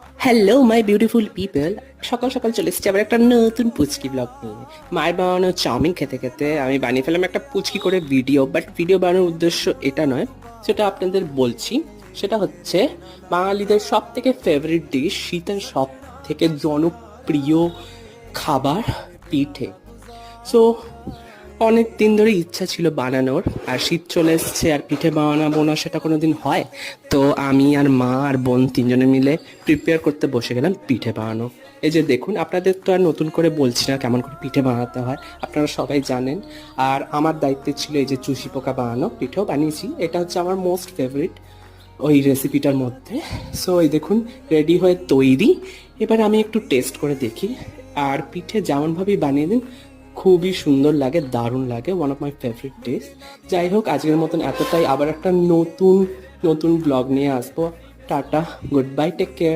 Hello my beautiful people, সকাল সকাল চলে এসেছি আবার একটা নতুন পুচকি ব্লগ নিয়ে। মায়ের বানানো চাউমিন খেতে খেতে আমি বানিয়ে ফেললাম একটা পুচকি করে ভিডিও, বাট ভিডিও বানানোর উদ্দেশ্য এটা নয়, সেটা আপনাদের বলছি। সেটা হচ্ছে বাঙালিদের সব থেকে ফেভারিট ডিশ, শীতের সব থেকে জনপ্রিয় খাবার, পিঠে। সো অনেক দিন ধরে ইচ্ছা ছিল বানানোর, আর শীত চলে এসছে আর পিঠে বানাবো না সেটা কোনো দিন হয়? তো আমি আর মা আর বোন তিনজনে মিলে প্রিপেয়ার করতে বসে গেলাম পিঠে বানানো। এই যে দেখুন, আপনাদের তো আর নতুন করে বলছি না কেমন করে পিঠে বানাতে হয়, আপনারা সবাই জানেন। আর আমার দায়িত্বে ছিল এই যে চুষি পোকা বানানো, পিঠেও বানিয়েছি, এটা হচ্ছে আমার মোস্ট ফেভারিট ওই রেসিপিটার মধ্যে। সো এই দেখুন, রেডি হয়ে তৈরি। এবার আমি একটু টেস্ট করে দেখি। আর পিঠে যেমনভাবেই বানিয়ে দিন, খুবই সুন্দর লাগে, দারুণ লাগে, one of my favourite dish. যাই হোক, আজকের মতন এতটাই, আবার একটা নতুন নতুন ব্লগ নিয়ে আসবো। Tata, good bye, take care.